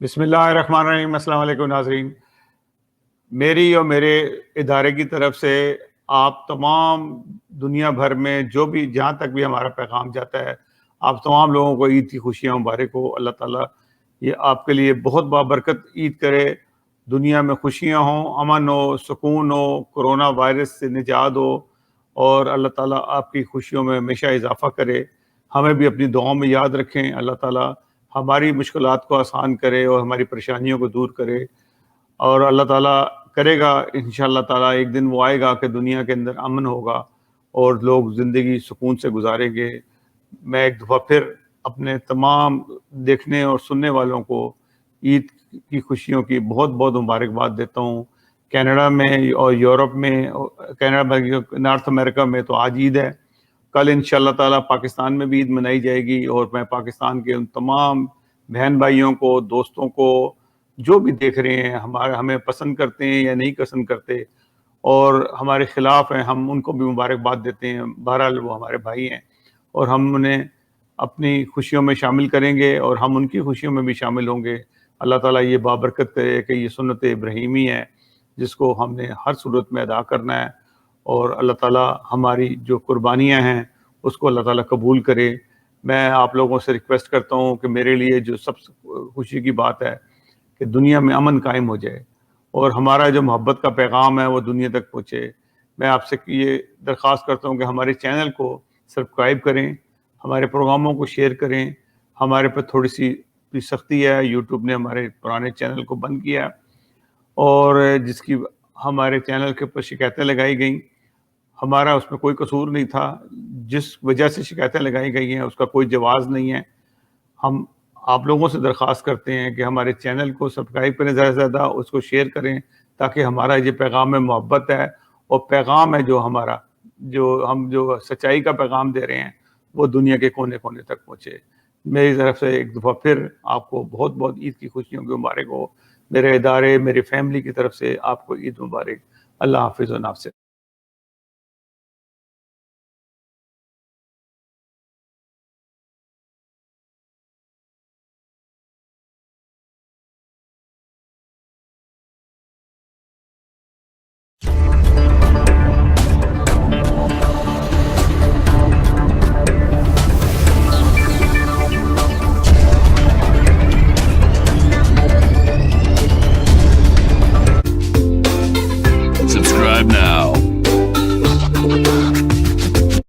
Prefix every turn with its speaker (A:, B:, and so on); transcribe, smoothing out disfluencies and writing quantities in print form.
A: بسم اللہ الرحمن الرحیم۔ السلام علیکم ناظرین، میری اور میرے ادارے کی طرف سے آپ تمام دنیا بھر میں جو بھی جہاں تک بھی ہمارا پیغام جاتا ہے، آپ تمام لوگوں کو عید کی خوشیاں مبارک ہو۔ اللہ تعالیٰ یہ آپ کے لیے بہت بابرکت عید کرے، دنیا میں خوشیاں ہوں، امن ہو، سکون ہو، کرونا وائرس سے نجات ہو، اور اللہ تعالیٰ آپ کی خوشیوں میں ہمیشہ اضافہ کرے۔ ہمیں بھی اپنی دعاؤں میں یاد رکھیں۔ اللہ تعالیٰ ہماری مشکلات کو آسان کرے اور ہماری پریشانیوں کو دور کرے، اور اللہ تعالیٰ کرے گا انشاءاللہ تعالیٰ ایک دن وہ آئے گا کہ دنیا کے اندر امن ہوگا اور لوگ زندگی سکون سے گزاریں گے۔ میں ایک دفعہ پھر اپنے تمام دیکھنے اور سننے والوں کو عید کی خوشیوں کی بہت بہت مبارکباد دیتا ہوں۔ کینیڈا میں اور یورپ میں، کینیڈا میں، نارتھ امریکہ میں تو آج عید ہے۔ کل انشاءاللہ تعالیٰ پاکستان میں بھی عید منائی جائے گی، اور میں پاکستان کے ان تمام بہن بھائیوں کو، دوستوں کو، جو بھی دیکھ رہے ہیں، ہمیں پسند کرتے ہیں یا نہیں پسند کرتے اور ہمارے خلاف ہیں، ہم ان کو بھی مبارکباد دیتے ہیں۔ بہرحال وہ ہمارے بھائی ہیں اور ہم انہیں اپنی خوشیوں میں شامل کریں گے اور ہم ان کی خوشیوں میں بھی شامل ہوں گے۔ اللہ تعالیٰ یہ بابرکت کرے کہ یہ سنت ابراہیمی ہے جس کو ہم نے ہر صورت میں ادا کرنا ہے، اور اللہ تعالیٰ ہماری جو قربانیاں ہیں اس کو اللہ تعالیٰ قبول کرے۔ میں آپ لوگوں سے ریکویسٹ کرتا ہوں کہ میرے لیے جو سب سے خوشی کی بات ہے کہ دنیا میں امن قائم ہو جائے اور ہمارا جو محبت کا پیغام ہے وہ دنیا تک پہنچے۔ میں آپ سے یہ درخواست کرتا ہوں کہ ہمارے چینل کو سبسکرائب کریں، ہمارے پروگراموں کو شیئر کریں۔ ہمارے پہ تھوڑی سی سختی ہے، یوٹیوب نے ہمارے پرانے چینل کو بند کیا اور جس کی ہمارے چینل کے اوپر شکایتیں لگائی گئیں۔ ہمارا اس میں کوئی قصور نہیں تھا، جس وجہ سے شکایتیں لگائی گئی ہیں اس کا کوئی جواز نہیں ہے۔ ہم آپ لوگوں سے درخواست کرتے ہیں کہ ہمارے چینل کو سبسکرائب کریں، زیادہ سے زیادہ اس کو شیئر کریں، تاکہ ہمارا یہ پیغام میں محبت ہے اور پیغام ہے جو ہمارا، جو سچائی کا پیغام دے رہے ہیں وہ دنیا کے کونے کونے تک پہنچے۔ میری طرف سے ایک دفعہ پھر آپ کو بہت بہت عید کی خوشیوں کی مبارک ہو۔ میرے ادارے، میری فیملی کی طرف سے آپ کو عید مبارک۔ اللہ حافظ و ناصر۔